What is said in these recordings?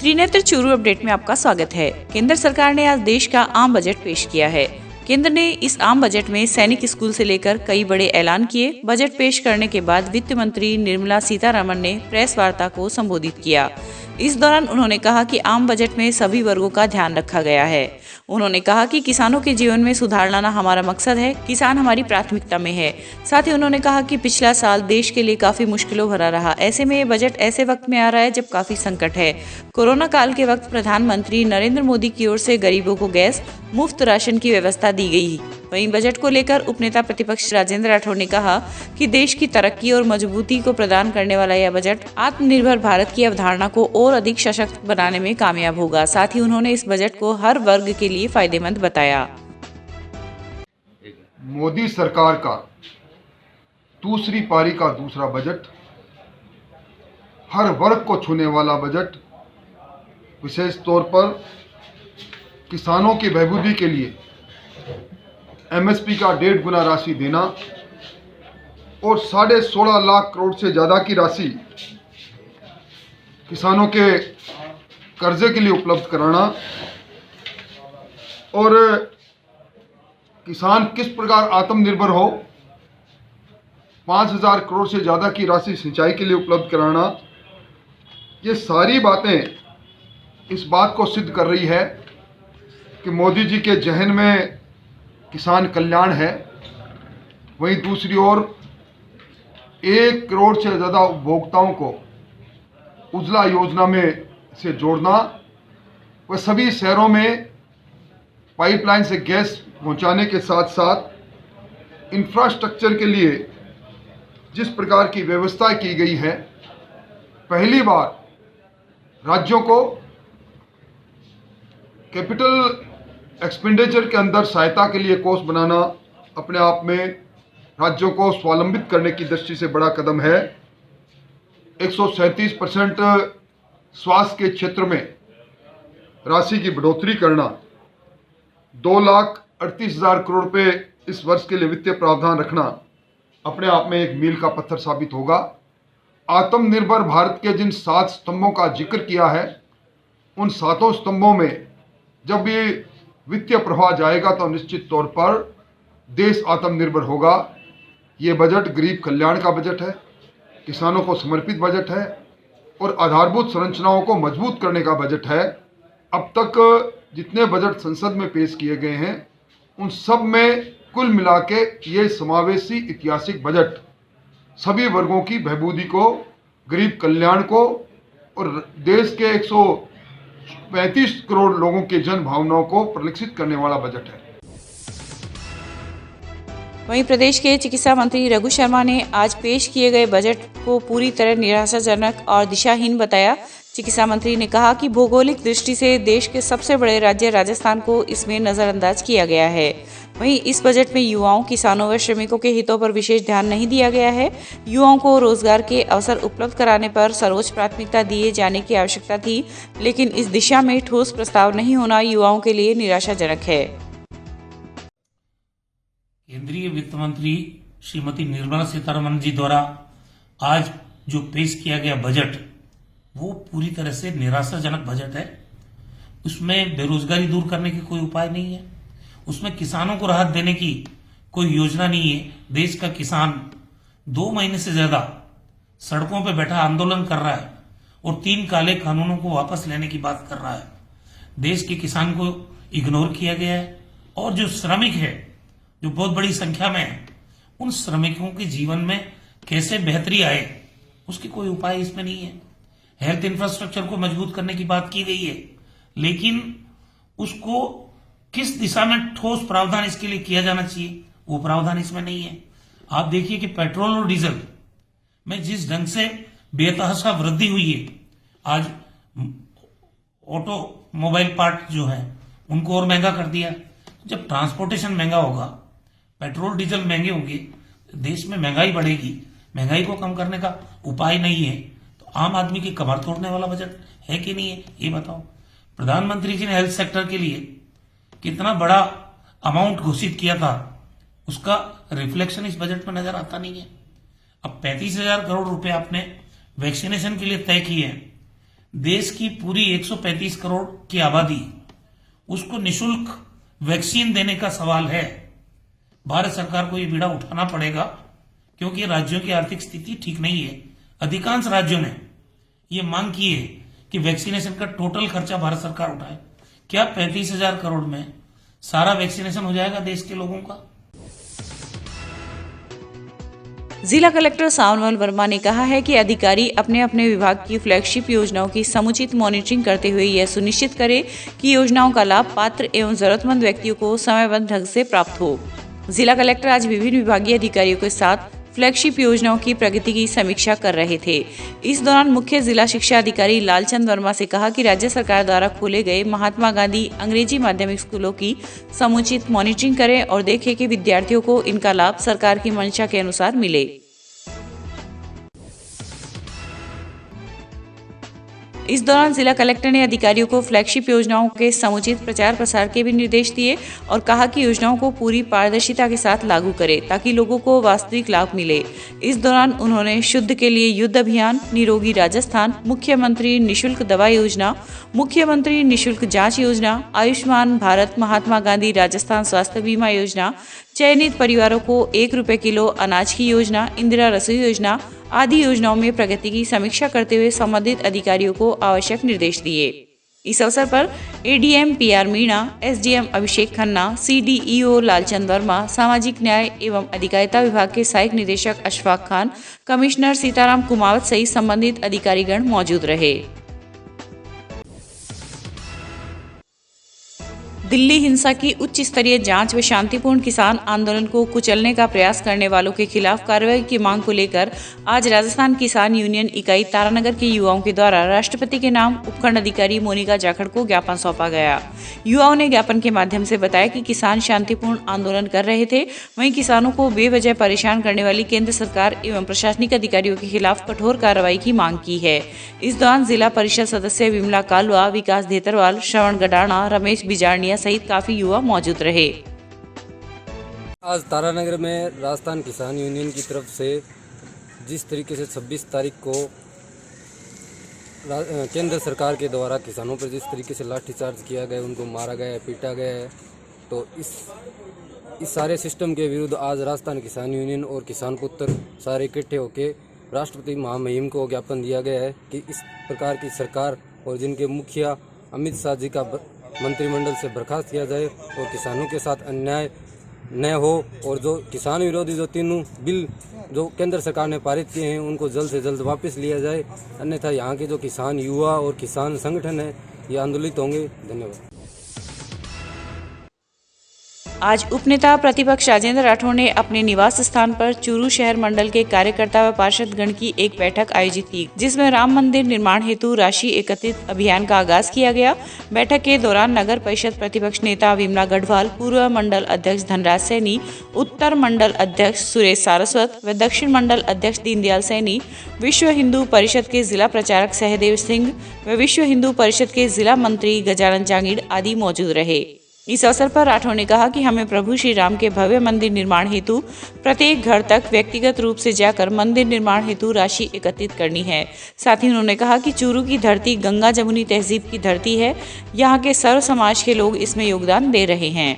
Trinetra Churu update में आपका स्वागत है। केंद्र सरकार ने आज देश का आम बजट पेश किया है। केंद्र ने इस आम बजट में सैनिक स्कूल से लेकर कई बड़े ऐलान किए। बजट पेश करने के बाद वित्त मंत्री निर्मला सीतारमण ने प्रेस वार्ता को संबोधित किया। इस दौरान उन्होंने कहा कि आम बजट में सभी वर्गों का ध्यान रखा गया है। उन्होंने कहा कि किसानों के जीवन में सुधार लाना हमारा मकसद है, किसान हमारी प्राथमिकता में है। साथ ही उन्होंने कहा कि पिछला साल देश के लिए काफी मुश्किलों भरा रहा। ऐसे में ये बजट ऐसे वक्त में आ रहा है जब काफी संकट है। कोरोना काल के वक्त प्रधानमंत्री नरेंद्र मोदी की ओर से गरीबों को गैस, मुफ्त राशन की व्यवस्था दी गई। वहीं बजट को लेकर उपनेता प्रतिपक्ष राजेंद्र राठौड़ ने कहा कि देश की तरक्की और मजबूती को प्रदान करने वाला यह बजट आत्मनिर्भर भारत की अवधारणा को और अधिक सशक्त बनाने में कामयाब होगा। साथ ही उन्होंने इस बजट को हर वर्ग के लिए फायदेमंद बताया। मोदी सरकार का दूसरी पारी का दूसरा बजट, हर वर्ग को छूने वाला बजट, विशेष तौर पर किसानों की बहबूदी के लिए एमएसपी का 1.5 गुना राशि देना और 16.5 लाख करोड़ से ज़्यादा की राशि किसानों के कर्जे के लिए उपलब्ध कराना और किसान किस प्रकार आत्मनिर्भर हो, 5,000 करोड़ से ज़्यादा की राशि सिंचाई के लिए उपलब्ध कराना, ये सारी बातें इस बात को सिद्ध कर रही है कि मोदी जी के जहन में किसान कल्याण है। वहीं दूसरी ओर 1 करोड़ से ज़्यादा उपभोक्ताओं को उज्ज्वला योजना में से जोड़ना, व सभी शहरों में पाइपलाइन से गैस पहुंचाने के साथ साथ इंफ्रास्ट्रक्चर के लिए जिस प्रकार की व्यवस्था की गई है, पहली बार राज्यों को कैपिटल एक्सपेंडिचर के अंदर सहायता के लिए कोष बनाना अपने आप में राज्यों को स्वावलंबित करने की दृष्टि से बड़ा कदम है। 137% स्वास्थ्य के क्षेत्र में राशि की बढ़ोतरी करना, 2,38,000 करोड़ रुपए इस वर्ष के लिए वित्तीय प्रावधान रखना अपने आप में एक मील का पत्थर साबित होगा। आत्मनिर्भर भारत के जिन 7 स्तंभों का जिक्र किया है, उन 7 स्तंभों में जब ये वित्तीय प्रवाह जाएगा तो निश्चित तौर पर देश आत्मनिर्भर होगा। ये बजट गरीब कल्याण का बजट है, किसानों को समर्पित बजट है और आधारभूत संरचनाओं को मजबूत करने का बजट है। अब तक जितने बजट संसद में पेश किए गए हैं, उन सब में कुल मिला के ये समावेशी ऐतिहासिक बजट सभी वर्गों की बहबूदी को, गरीब कल्याण को और देश के 135 करोड़ लोगों के जन भावनाओं को परिलक्षित करने वाला बजट है। वहीं प्रदेश के चिकित्सा मंत्री रघु शर्मा ने आज पेश किए गए बजट को पूरी तरह निराशाजनक और दिशाहीन बताया। चिकित्सा मंत्री ने कहा कि भौगोलिक दृष्टि से देश के सबसे बड़े राज्य राजस्थान को इसमें नजरअंदाज किया गया है। वहीं इस बजट में युवाओं, किसानों व श्रमिकों के हितों पर विशेष ध्यान नहीं दिया गया है। युवाओं को रोजगार के अवसर उपलब्ध कराने पर सर्वोच्च प्राथमिकता दिए जाने की आवश्यकता थी, लेकिन इस दिशा में ठोस प्रस्ताव नहीं होना युवाओं के लिए निराशाजनक है। केंद्रीय वित्त मंत्री श्रीमती निर्मला सीतारमण जी द्वारा आज जो पेश किया गया बजट, वो पूरी तरह से निराशाजनक बजट है। उसमें बेरोजगारी दूर करने के कोई उपाय नहीं है, उसमें किसानों को राहत देने की कोई योजना नहीं है। देश का किसान 2 महीने से ज्यादा सड़कों पर बैठा आंदोलन कर रहा है और 3 काले कानूनों को वापस लेने की बात कर रहा है। देश के किसान को इग्नोर किया गया है और जो श्रमिक है, जो बहुत बड़ी संख्या में है, उन श्रमिकों के जीवन में कैसे बेहतरी आए, उसकी कोई उपाय इसमें नहीं है। हेल्थ इंफ्रास्ट्रक्चर को मजबूत करने की बात की गई है, लेकिन उसको किस दिशा में ठोस प्रावधान इसके लिए किया जाना चाहिए, वो प्रावधान इसमें नहीं है। आप देखिए कि पेट्रोल और डीजल में जिस ढंग से बेतहाशा वृद्धि हुई है, आज ऑटोमोबाइल पार्ट जो है उनको और महंगा कर दिया। जब ट्रांसपोर्टेशन महंगा होगा, पेट्रोल डीजल महंगे होंगे, देश में महंगाई बढ़ेगी। महंगाई को कम करने का उपाय नहीं है तो आम आदमी की कमर तोड़ने वाला बजट है कि नहीं है, ये बताओ। प्रधानमंत्री जी ने हेल्थ सेक्टर के लिए कितना बड़ा अमाउंट घोषित किया था, उसका रिफ्लेक्शन इस बजट में नजर आता नहीं है। अब 35,000 करोड़ रुपए आपने वैक्सीनेशन के लिए तय किए हैं। देश की पूरी 135 करोड़ की आबादी, उसको निशुल्क वैक्सीन देने का सवाल है। भारत सरकार को ये बीड़ा उठाना पड़ेगा, क्योंकि राज्यों की आर्थिक स्थिति ठीक नहीं है। अधिकांश राज्यों ने ये मांग की है कि वैक्सीनेशन का टोटल खर्चा भारत सरकार उठाए। क्या 35,000 करोड़ में सारा वैक्सीनेशन हो जाएगा देश के लोगों का? जिला कलेक्टर सावनवाल वर्मा ने कहा है कि अधिकारी अपने अपने विभाग की फ्लैगशिप योजनाओं की समुचित मॉनिटरिंग करते हुए यह सुनिश्चित करें कि योजनाओं का लाभ पात्र एवं जरूरतमंद व्यक्तियों को समयबद्ध ढंग से प्राप्त हो। जिला कलेक्टर आज विभिन्न विभागीय अधिकारियों के साथ फ्लैगशिप योजनाओं की प्रगति की समीक्षा कर रहे थे। इस दौरान मुख्य जिला शिक्षा अधिकारी लालचंद वर्मा से कहा कि राज्य सरकार द्वारा खोले गए महात्मा गांधी अंग्रेजी माध्यमिक स्कूलों की समुचित मॉनिटरिंग करें और देखें कि विद्यार्थियों को इनका लाभ सरकार की मंशा के अनुसार मिले। इस दौरान जिला कलेक्टर ने अधिकारियों को फ्लैगशिप योजनाओं के समुचित प्रचार प्रसार के भी निर्देश दिए और कहा कि योजनाओं को पूरी पारदर्शिता के साथ लागू करें ताकि लोगों को वास्तविक लाभ मिले। इस दौरान उन्होंने शुद्ध के लिए युद्ध अभियान, निरोगी राजस्थान, मुख्यमंत्री निशुल्क दवा योजना, मुख्यमंत्री निशुल्क जांच योजना, आयुष्मान भारत, महात्मा गांधी राजस्थान स्वास्थ्य बीमा योजना, चयनित परिवारों को 1 रुपये किलो अनाज की योजना, इंदिरा रसोई योजना आदि योजनाओं में प्रगति की समीक्षा करते हुए संबंधित अधिकारियों को आवश्यक निर्देश दिए। इस अवसर पर ADM PR Meena, SDM Abhishek Khanna, CDEO Lalchand Verma, सामाजिक न्याय एवं अधिकारिता विभाग के सहायक निदेशक अशफाक खान, कमिश्नर सीताराम कुमावत सहित संबंधित अधिकारीगण मौजूद रहे। दिल्ली हिंसा की उच्च स्तरीय जांच व शांतिपूर्ण किसान आंदोलन को कुचलने का प्रयास करने वालों के खिलाफ कार्रवाई की मांग को लेकर आज राजस्थान किसान यूनियन इकाई तारानगर के युवाओं के द्वारा राष्ट्रपति के नाम उपखंड अधिकारी मोनिका जाखड़ को ज्ञापन सौंपा गया। युवाओं ने ज्ञापन के माध्यम से बताया कि किसान शांतिपूर्ण आंदोलन कर रहे थे, वहीं किसानों को बेवजह परेशान करने वाली केंद्र सरकार एवं प्रशासनिक अधिकारियों के खिलाफ कठोर कार्रवाई की मांग की है। इस दौरान जिला परिषद सदस्य विमला कालवा, विकास धेतरवाल, श्रवण गडाना, रमेश बिजारनिया सहित काफी युवा मौजूद रहे। आज तारानगर में राजस्थान किसान यूनियन की तरफ से जिस तरीके से 26 तारीख को केंद्र सरकार के द्वारा किसानों पर जिस तरीके से लाठीचार्ज किया गया, उनको मारा गया है, पीटा गया है, तो इस सारे सिस्टम के विरुद्ध आज राजस्थान किसान यूनियन और किसान पुत्र सारे इकट्ठे होकर राष्ट्रपति महामहिम को ज्ञापन दिया गया है कि इस प्रकार की सरकार और जिनके मुखिया अमित शाह जी का मंत्रिमंडल से बर्खास्त किया जाए और किसानों के साथ अन्याय न हो, और जो किसान विरोधी जो तीनों बिल जो केंद्र सरकार ने पारित किए हैं उनको जल्द से जल्द वापस लिया जाए, अन्यथा यहाँ के जो किसान युवा और किसान संगठन है ये आंदोलित होंगे। धन्यवाद। आज उपनेता प्रतिपक्ष राजेंद्र राठौड़ ने अपने निवास स्थान पर चूरू शहर मंडल के कार्यकर्ता व पार्षद गण की एक बैठक आयोजित की, जिसमें राम मंदिर निर्माण हेतु राशि एकत्रित अभियान का आगाज किया गया। बैठक के दौरान नगर परिषद प्रतिपक्ष नेता विमला गढ़वाल, पूर्व मंडल अध्यक्ष धनराज सैनी, उत्तर मंडल अध्यक्ष सुरेश सारस्वत व दक्षिण मंडल अध्यक्ष दीनदयाल सैनी, विश्व हिंदू परिषद के जिला प्रचारक सहदेव सिंह व विश्व हिंदू परिषद के जिला मंत्री गजानन जांगीड़ आदि मौजूद रहे। इस अवसर पर राठौड़ ने कहा कि हमें प्रभु श्री राम के भव्य मंदिर निर्माण हेतु प्रत्येक घर तक व्यक्तिगत रूप से जाकर मंदिर निर्माण हेतु राशि एकत्रित करनी है। साथ ही उन्होंने कहा कि चूरू की धरती गंगा जमुनी तहजीब की धरती है, यहाँ के सर्व समाज के लोग इसमें योगदान दे रहे हैं।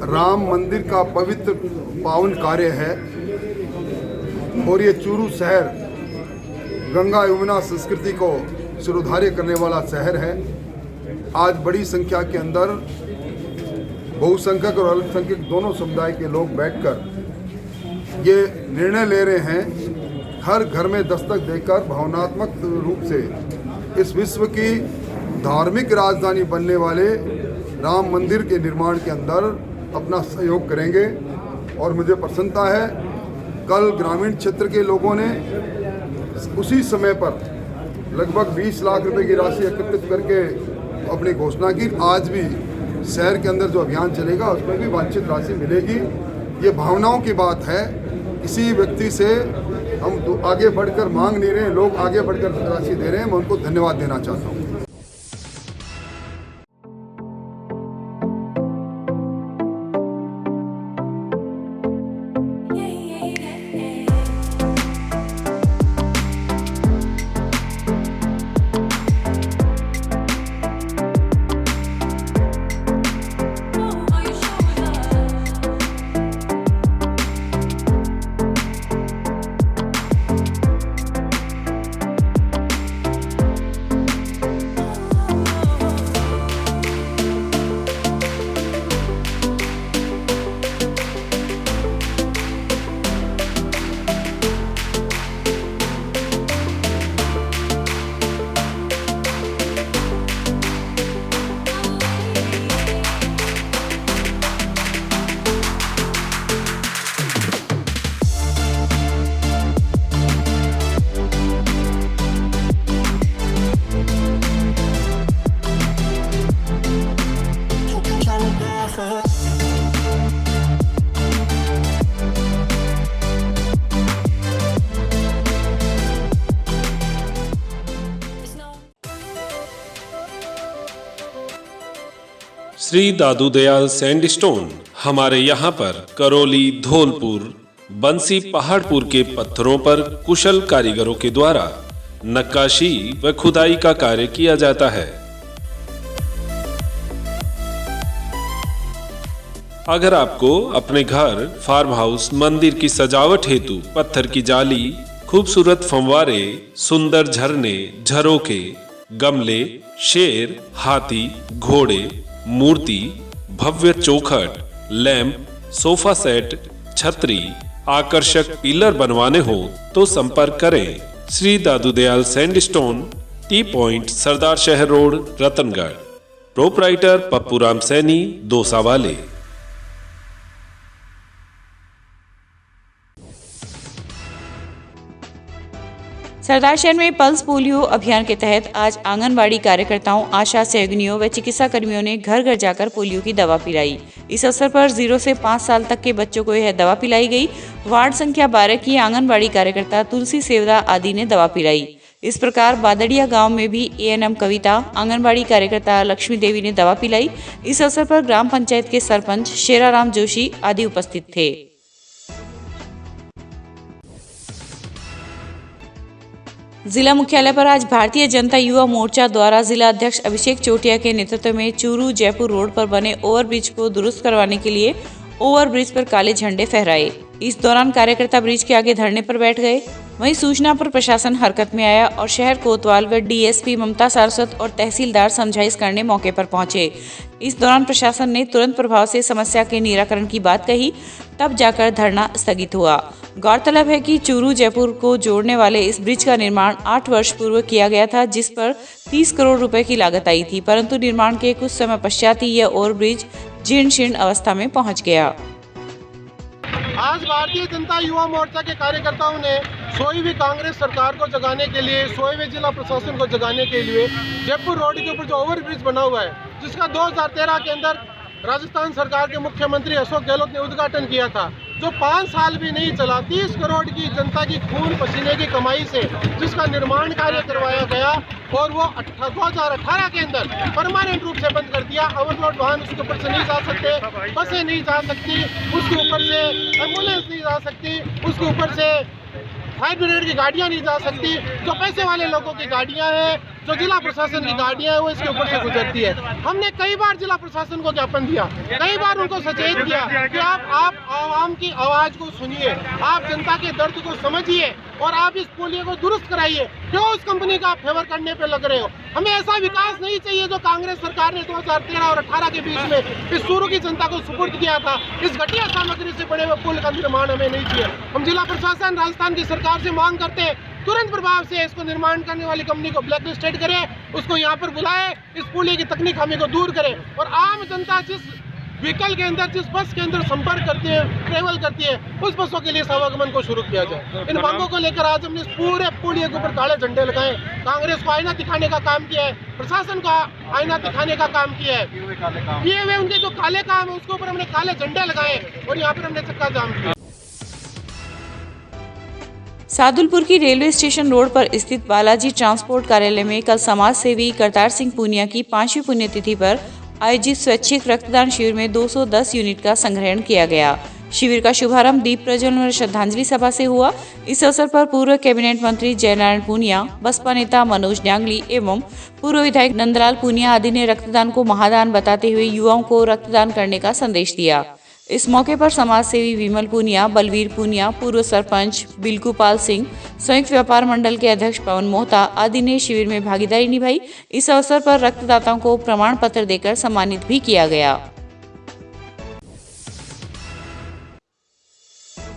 राम मंदिर का पवित्र पावन कार्य है और ये चूरू शहर गंगा यमुना संस्कृति को सुधार्य करने वाला शहर है। आज बड़ी संख्या के अंदर बहुसंख्यक और अल्पसंख्यक दोनों समुदाय के लोग बैठकर ये निर्णय ले रहे हैं, हर घर में दस्तक देकर भावनात्मक रूप से इस विश्व की धार्मिक राजधानी बनने वाले राम मंदिर के निर्माण के अंदर अपना सहयोग करेंगे। और मुझे प्रसन्नता है, कल ग्रामीण क्षेत्र के लोगों ने उसी समय पर लगभग 20 लाख रुपए की राशि एकत्रित करके अपनी घोषणा की। आज भी शहर के अंदर जो अभियान चलेगा उसमें भी वांछित राशि मिलेगी। ये भावनाओं की बात है, किसी व्यक्ति से हम आगे बढ़कर मांग नहीं रहे, लोग आगे बढ़कर राशि दे रहे हैं। मैं उनको धन्यवाद देना चाहता हूँ। श्री दादू दयाल सैंडस्टोन। हमारे यहाँ पर करौली, धौलपुर, बंसी, पहाड़पुर के पत्थरों पर कुशल कारीगरों के द्वारा नक्काशी व खुदाई का कार्य किया जाता है। अगर आपको अपने घर, फार्म हाउस, मंदिर की सजावट हेतु पत्थर की जाली, खूबसूरत फंवारे, सुंदर झरने, झरोखे, गमले, शेर, हाथी, घोड़े, मूर्ति, भव्य चौखट, लैंप, सोफा सेट, छतरी, आकर्षक पिलर बनवाने हो तो संपर्क करें श्री दादू दयाल सैंडस्टोन, टी पॉइंट, सरदार शहर रोड, रतनगढ़। प्रोपराइटर पप्पू राम सैनी, दोसा वाले। सरदार शहर में पल्स पोलियो अभियान के तहत आज आंगनबाड़ी कार्यकर्ताओं, आशा सहयोगिनियों व चिकित्सा कर्मियों ने घर घर जाकर पोलियो की दवा पिलाई। इस अवसर पर 0 से 5 साल तक के बच्चों को यह दवा पिलाई गई। वार्ड संख्या 12 की आंगनबाड़ी कार्यकर्ता तुलसी सेवदा आदि ने दवा पिलाई। इस प्रकार बादड़िया गांव में भी ANM कविता, आंगनबाड़ी कार्यकर्ता लक्ष्मी देवी ने दवा पिलाई। इस अवसर पर ग्राम पंचायत के सरपंच शेराराम जोशी आदि उपस्थित थे। जिला मुख्यालय पर आज भारतीय जनता युवा मोर्चा द्वारा जिला अध्यक्ष अभिषेक चोटिया के नेतृत्व में चूरू जयपुर रोड पर बने ओवरब्रिज को दुरुस्त करवाने के लिए ओवरब्रिज पर काले झंडे फहराए। इस दौरान कार्यकर्ता ब्रिज के आगे धरने पर बैठ गए। वहीं सूचना पर प्रशासन हरकत में आया और शहर कोतवाल व DSP ममता सारस्वत और तहसीलदार समझाइश करने मौके पर पहुंचे। इस दौरान प्रशासन ने तुरंत प्रभाव से समस्या के निराकरण की बात कही, तब जाकर धरना स्थगित हुआ। गौरतलब है कि चूरू जयपुर को जोड़ने वाले इस ब्रिज का निर्माण 8 वर्ष पूर्व किया गया था, जिस पर 30 करोड़ रुपए की लागत आई थी, परंतु निर्माण के कुछ समय पश्चात ही यह ओवरब्रिज जीर्ण शीर्ण अवस्था में पहुंच गया। आज भारतीय जनता युवा मोर्चा के कार्यकर्ताओं ने सोई हुई कांग्रेस सरकार को जगाने के लिए, सोए हुए जिला प्रशासन को जगाने के लिए जयपुर रोड के ऊपर जो ओवरब्रिज बना हुआ है, जिसका 2013 के अंदर राजस्थान सरकार के मुख्यमंत्री अशोक गहलोत ने उद्घाटन किया था, जो 5 साल भी नहीं चला, 30 करोड़ की जनता की खून पसीने की कमाई से जिसका निर्माण कार्य करवाया गया और वो 2018 के अंदर परमानेंट रूप से बंद कर दिया। ओवरलोड वाहन उसके ऊपर से नहीं जा सकते, बसें नहीं जा सकती, उसके ऊपर से एम्बुलेंस नहीं जा सकती, उसके ऊपर से फायर ब्रिगेड की गाड़ियाँ नहीं जा सकती। जो पैसे वाले लोगों की गाड़ियाँ हैं, जो जिला प्रशासन की गाड़ियाँ हैं, वो इसके ऊपर से गुजरती है। हमने कई बार जिला प्रशासन को ज्ञापन दिया, कई बार उनको सचेत किया कि आप आवाम की आवाज़ को सुनिए, आप जनता के दर्द को समझिए और आप इस पोलियो को दुरुस्त कराइए। क्यों उस कंपनी का आप फेवर करने पे लग रहे हो? हमें ऐसा विकास नहीं चाहिए जो कांग्रेस सरकार ने 2013 और 18 के बीच में इस चूरू की जनता को सुपुर्द किया था। इस घटिया सामग्री से बने हुए पुल का निर्माण हमें नहीं चाहिए। हम जिला प्रशासन, राजस्थान की सरकार से मांग करते हैं, तुरंत प्रभाव से इसको निर्माण करने वाली कंपनी को ब्लैक लिस्टेड करे, उसको यहाँ पर बुलाए, इस पुलियो की तकनीक खामी को दूर करे और आम जनता जिस व्हीकल के अंदर, जिस बस के अंदर संपर्क करती है, ट्रेवल करती है, उस बसों के लिए आवागमन को शुरू किया जाए। इन मांगों को लेकर आज हमने इस पूरे पुलियो के ऊपर काले झंडे लगाए। कांग्रेस को आईना दिखाने का काम किया है, प्रशासन को आईना दिखाने का काम किया है। किए हुए उनके जो काले काम है उसके ऊपर हमने काले झंडे लगाए और यहाँ पर हमने चक्का जाम किया। सादुलपुर की रेलवे स्टेशन रोड पर स्थित बालाजी ट्रांसपोर्ट कार्यालय में कल समाज सेवी करतार सिंह पूनिया की 5वीं पुण्यतिथि पर आयोजित स्वैच्छिक रक्तदान शिविर में 210 यूनिट का संग्रहण किया गया। शिविर का शुभारंभ दीप प्रज्वलन और श्रद्धांजलि सभा से हुआ। इस अवसर पर पूर्व कैबिनेट मंत्री जयनारायण पूनिया, बसपा नेता मनोज न्यांगली एवं पूर्व विधायक नंदलाल पूनिया आदि ने रक्तदान को महादान बताते हुए युवाओं को रक्तदान करने का संदेश दिया। इस मौके पर समाज सेवी विमल पूनिया, बलवीर पूनिया, पूर्व सरपंच बिल्कुपाल सिंह, संयुक्त व्यापार मंडल के अध्यक्ष पवन मोहता आदि ने शिविर में भागीदारी निभाई। इस अवसर पर रक्तदाताओं को प्रमाण पत्र देकर सम्मानित भी किया गया।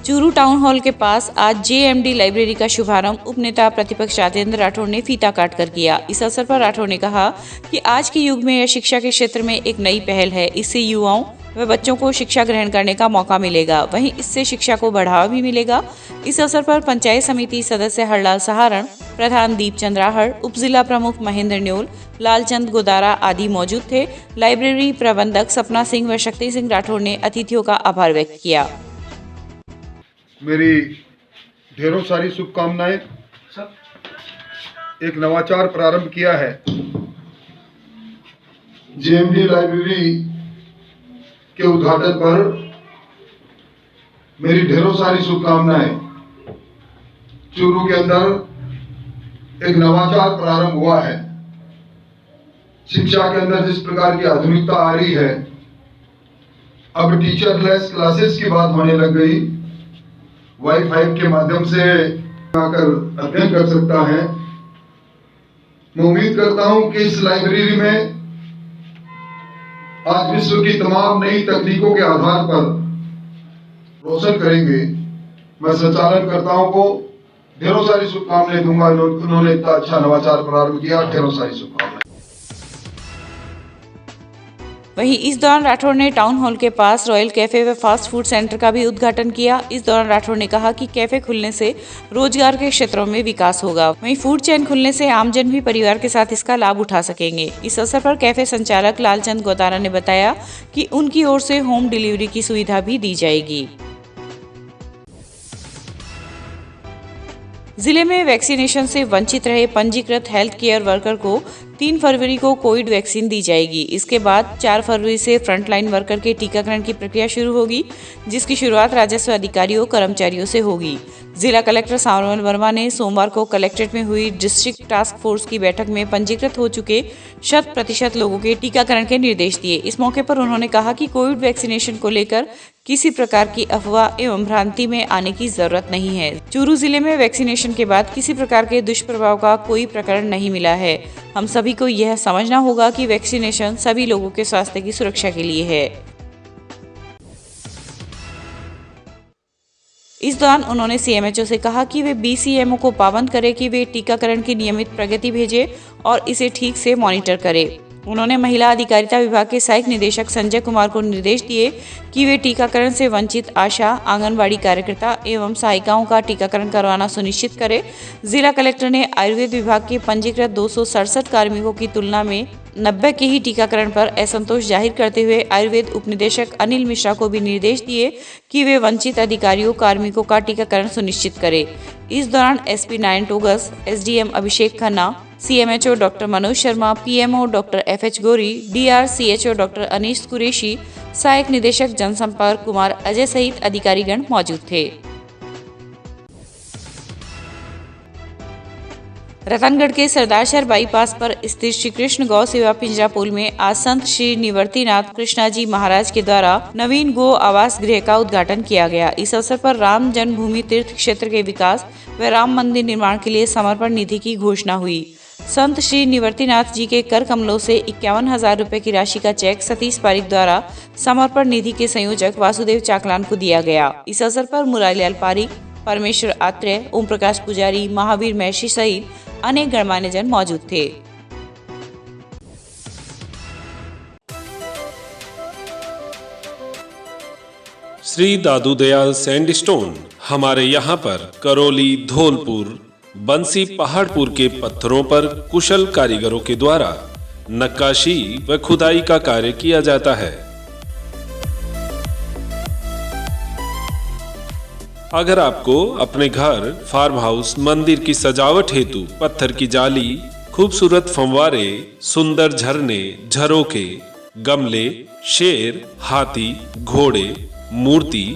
चूरू टाउन हॉल के पास आज JMD लाइब्रेरी का शुभारंभ उपनेता प्रतिपक्ष राजेंद्र राठौड़ ने फीता काटकर किया। इस अवसर पर राठौड़ ने कहा कि आज के युग में यह शिक्षा के क्षेत्र में एक नई पहल है। इससे युवाओं व बच्चों को शिक्षा ग्रहण करने का मौका मिलेगा, वहीं इससे शिक्षा को बढ़ावा भी मिलेगा। इस अवसर पर पंचायत समिति सदस्य हरलाल सहारण, प्रधान दीप चंद राहड़, उप जिला प्रमुख महेंद्र न्योल, लालचंद गोदारा आदि मौजूद थे। लाइब्रेरी प्रबंधक सपना सिंह व शक्ति सिंह राठौड़ ने अतिथियों का आभार व्यक्त किया। मेरी ढेरों सारी शुभकामनाएं। एक नवाचार प्रारंभ किया है। JMD लाइब्रेरी के उद्घाटन पर मेरी ढेरों सारी शुभकामनाएं। चूरू के अंदर एक नवाचार प्रारंभ हुआ है। शिक्षा के अंदर जिस प्रकार की आधुनिकता आ रही है, अब टीचरलेस क्लासेस की बात होने लग गई। वाईफाई के माध्यम से आकर अध्ययन कर सकता है। मैं उम्मीद करता हूं कि इस लाइब्रेरी में आज विश्व की तमाम नई तकनीकों के आधार पर रोशन करेंगे। मैं संचालन कर्ताओं को ढेरों सारी शुभकामनाएं दूंगा। उन्होंने इतना अच्छा नवाचार प्रारंभ किया। ढेरों सारी शुभकामनाएं। वहीं इस दौरान राठौड़ ने टाउन हॉल के पास रॉयल कैफे व फास्ट फूड सेंटर का भी उद्घाटन किया। इस दौरान राठौड़ ने कहा कि कैफे खुलने से रोजगार के क्षेत्रों में विकास होगा। वहीं फूड चेन खुलने से आमजन भी परिवार के साथ इसका लाभ उठा सकेंगे। इस अवसर पर कैफे संचालक लालचंद गौतारा ने बताया कि उनकी ओर से होम डिलीवरी की सुविधा भी दी जाएगी। जिले में वैक्सीनेशन से वंचित रहे पंजीकृत हेल्थ केयर वर्कर को 3 फरवरी को कोविड वैक्सीन दी जाएगी। इसके बाद 4 फरवरी से फ्रंटलाइन वर्कर के टीकाकरण की प्रक्रिया शुरू होगी, जिसकी शुरुआत राजस्व अधिकारियों कर्मचारियों से होगी। जिला कलेक्टर सावरमल वर्मा ने सोमवार को कलेक्ट्रेट में हुई डिस्ट्रिक्ट टास्क फोर्स की बैठक में पंजीकृत हो चुके 100% लोगों के टीकाकरण के निर्देश दिए। इस मौके पर उन्होंने कहा कि कोविड वैक्सीनेशन को लेकर किसी प्रकार की अफवाह एवं भ्रांति में आने की जरूरत नहीं है। चूरू जिले में वैक्सीनेशन के बाद किसी प्रकार के दुष्प्रभाव का कोई प्रकरण नहीं मिला है। हम सभी को यह समझना होगा कि वैक्सीनेशन सभी लोगों के स्वास्थ्य की सुरक्षा के लिए है। इस दौरान उन्होंने सीएमएचओ से कहा कि वे बीसीएमओ को पाबंद करें कि वे टीकाकरण की नियमित प्रगति भेजें और इसे ठीक से मॉनिटर करें। उन्होंने महिला अधिकारिता विभाग के सहायक निदेशक संजय कुमार को निर्देश दिए कि वे टीकाकरण से वंचित आशा, आंगनबाड़ी कार्यकर्ता एवं सहायिकाओं का टीकाकरण करवाना सुनिश्चित करें। जिला कलेक्टर ने आयुर्वेद विभाग के पंजीकृत 267 कार्मिकों की तुलना में 90 के ही टीकाकरण पर असंतोष जाहिर करते हुए आयुर्वेद उपनिदेशक अनिल मिश्रा को भी निर्देश दिए कि वे वंचित अधिकारियों कार्मिकों का टीकाकरण सुनिश्चित करें। इस दौरान एसपी 9 टोगस, SDM Abhishek Khanna, CMHO doctor Manoj Sharma, PMO doctor FH Gauri, DRCHO doctor Anish Qureshi, सहायक निदेशक जनसंपर्क कुमार अजय सहित अधिकारीगण मौजूद थे। रतनगढ़ के सरदारशहर बाईपास पर स्थित श्री कृष्ण गौ सेवा पिंजरा पुल में आज संत श्री निवर्तीनाथ कृष्णाजी महाराज के द्वारा नवीन गो आवास गृह का उद्घाटन किया गया। इस अवसर पर राम जन्मभूमि तीर्थ क्षेत्र के विकास व राम मंदिर निर्माण के लिए समर्पण निधि की घोषणा हुई। संत श्री निवर्तीनाथ जी के कर कमलों से 51,000 रुपए की राशि का चेक सतीश पारिक द्वारा समर्पण निधि के संयोजक वासुदेव चाकलान को दिया गया। इस अवसर पर मुरारीलाल पारिक, परमेश्वर आत्रेय, ओम प्रकाश पुजारी, महावीर महर्षि सहित अनेक गणमान्य जन मौजूद थे। श्री दादू दयाल सैंडस्टोन हमारे यहाँ पर करौली, धौलपुर, बंसी, पहाड़पुर के पत्थरों पर कुशल कारीगरों के द्वारा नक्काशी व खुदाई का कार्य किया जाता है। अगर आपको अपने घर, फार्म हाउस, मंदिर की सजावट हेतु पत्थर की जाली, खूबसूरत फंवारे, सुंदर झरने, झरोके, गमले, शेर, हाथी, घोड़े, मूर्ति,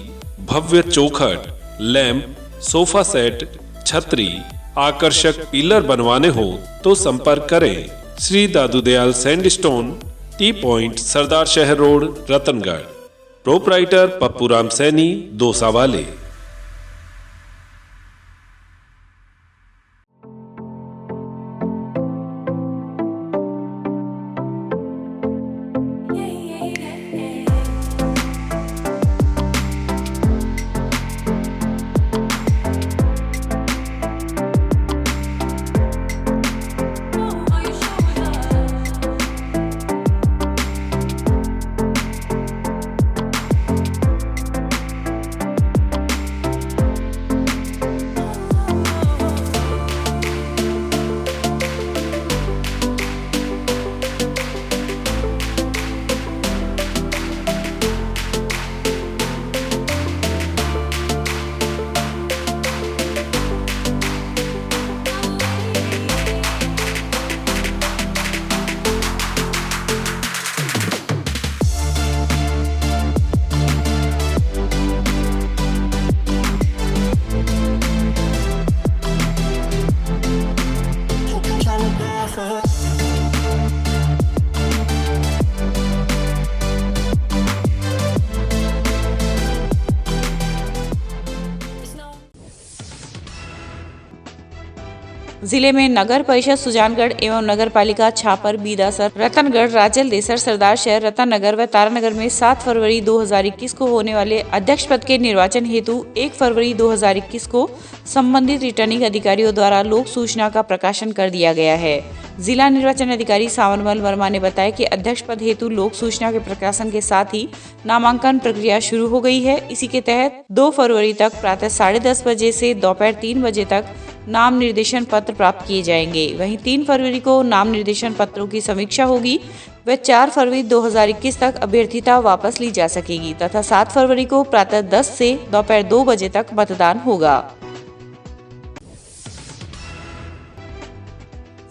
भव्य चौखट, लैंप, सोफा सेट, छतरी, आकर्षक पिलर बनवाने हो तो संपर्क करें श्री दादू दयाल सैंडस्टोन, टी पॉइंट, सरदार शहर रोड, रतनगढ़। प्रोपराइटर पप्पू राम सैनी, दोसा वाले। जिले में नगर परिषद सुजानगढ़ एवं नगर पालिका छापर, बीदासर, रतनगढ़, राजल देसर, सरदार शहर, रतनगर व तारानगर में 7 फरवरी 2021 को होने वाले अध्यक्ष पद के निर्वाचन हेतु 1 फरवरी 2021 को संबंधित रिटर्निंग अधिकारियों द्वारा लोक सूचना का प्रकाशन कर दिया गया है। जिला निर्वाचन अधिकारी सावनमल वर्मा ने बताया कि अध्यक्ष पद हेतु लोक सूचना के प्रकाशन के साथ ही नामांकन प्रक्रिया शुरू हो गई है। इसी के तहत 2 फरवरी तक प्रातः 10:30 बजे से दोपहर 3 बजे तक नाम निर्देशन पत्र प्राप्त किए जाएंगे। वहीं 3 फरवरी को नाम निर्देशन पत्रों की समीक्षा होगी व 4 फरवरी 2021 तक अभ्यर्थिता वापस ली जा सकेगी तथा 7 फरवरी को प्रातः 10 से दोपहर 2 बजे तक मतदान होगा।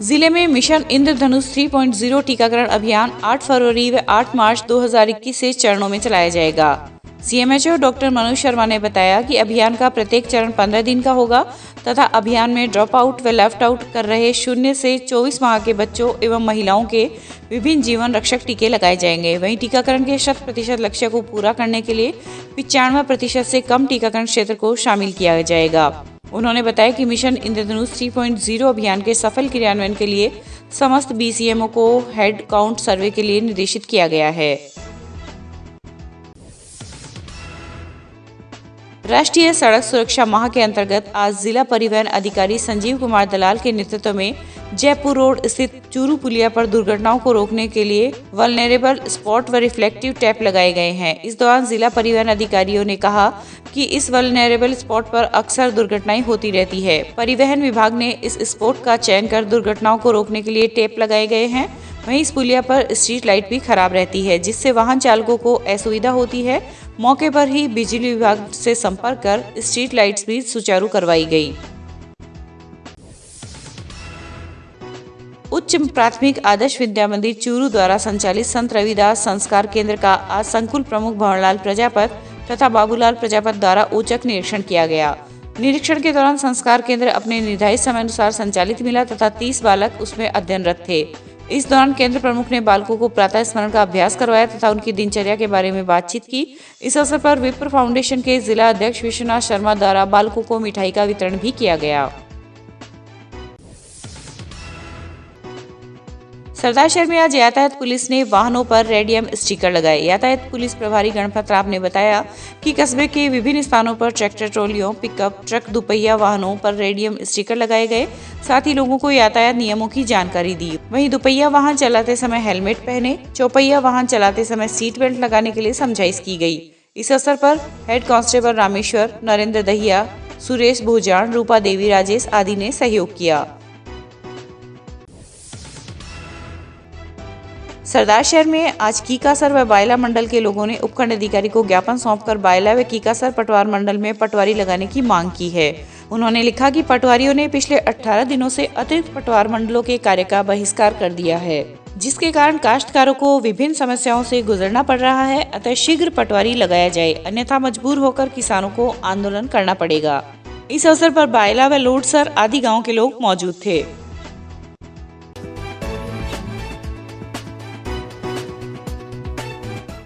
जिले में मिशन इंद्रधनुष 3.0 टीकाकरण अभियान 8 फरवरी व 8 मार्च 2021 से चरणों में चलाया जाएगा। सीएमएचओ डॉक्टर मनोज शर्मा ने बताया कि अभियान का प्रत्येक चरण 15 दिन का होगा तथा अभियान में ड्रॉप आउट व लेफ्ट आउट कर रहे 0 से 24 माह के बच्चों एवं महिलाओं के विभिन्न जीवन रक्षक टीके लगाए जाएंगे। वहीं टीकाकरण के 100% लक्ष्य को पूरा करने के लिए 95% से कम टीकाकरण क्षेत्र को शामिल किया जाएगा। उन्होंने बताया कि मिशन इंद्रधनुष 3.0 अभियान के सफल क्रियान्वयन के लिए समस्त बीसीएमओ को हेड काउंट सर्वे के लिए निर्देशित किया गया है। राष्ट्रीय सड़क सुरक्षा माह के अंतर्गत आज जिला परिवहन अधिकारी संजीव कुमार दलाल के नेतृत्व में जयपुर रोड स्थित चूरू पुलिया पर दुर्घटनाओं को रोकने के लिए वल्नरेबल स्पॉट व रिफ्लेक्टिव टैप लगाए गए हैं। इस दौरान जिला परिवहन अधिकारियों ने कहा कि इस वल्नरेबल स्पॉट पर अक्सर दुर्घटनाएं होती रहती है। परिवहन विभाग ने इस स्पॉट का चयन कर दुर्घटनाओं को रोकने के लिए टेप लगाए गए हैं। वहीं इस पुलिया पर स्ट्रीट लाइट भी खराब रहती है जिससे वाहन चालकों को असुविधा होती है। मौके पर ही बिजली विभाग से संपर्क कर स्ट्रीट लाइट्स भी सुचारू करवाई गई। उच्च प्राथमिक आदर्श विद्या मंदिर चूरू द्वारा संचालित संत रविदास संस्कार केंद्र का आज संकुल प्रमुख भंवरलाल प्रजापत तथा बाबूलाल प्रजापत द्वारा औचक निरीक्षण किया गया। निरीक्षण के दौरान संस्कार केंद्र अपने निर्धारित समय अनुसार संचालित मिला तथा 30 बालक उसमें अध्ययनरत थे। इस दौरान केंद्र प्रमुख ने बालकों को प्रातः स्मरण का अभ्यास करवाया तथा उनकी दिनचर्या के बारे में बातचीत की। इस अवसर पर विप्र फाउंडेशन के जिला अध्यक्ष विश्वनाथ शर्मा द्वारा बालकों को मिठाई का वितरण भी किया गया। सरदार शहर में आज यातायात पुलिस ने वाहनों पर रेडियम स्टिकर लगाए। यातायात पुलिस प्रभारी गणपत राव ने बताया कि कस्बे के विभिन्न स्थानों पर ट्रैक्टर ट्रॉलियों, पिकअप, ट्रक, दुपहिया वाहनों पर रेडियम स्टिकर लगाए गए। साथ ही लोगों को यातायात नियमों की जानकारी दी। वहीं दुपहिया वाहन चलाते समय हेलमेट पहने, चौपहिया वाहन चलाते समय सीट बेल्ट लगाने के लिए समझाइश की गई। इस अवसर पर हेड कांस्टेबल रामेश्वर, नरेंद्र दहिया, सुरेश भूजान, रूपा देवी, राजेश आदि ने सहयोग किया। सरदार शहर में आज कीकासर व बायला मंडल के लोगों ने उपखंड अधिकारी को ज्ञापन सौंपकर बायला व कीकासर पटवार मंडल में पटवारी लगाने की मांग की है। उन्होंने लिखा कि पटवारियों ने पिछले 18 दिनों से अतिरिक्त पटवार मंडलों के कार्य का बहिष्कार कर दिया है, जिसके कारण काश्तकारों को विभिन्न समस्याओं से गुजरना पड़ रहा है। अतः शीघ्र पटवारी लगाया जाए, अन्यथा मजबूर होकर किसानों को आंदोलन करना पड़ेगा। इस अवसर पर बायला व लोडसर आदि गाँव के लोग मौजूद थे।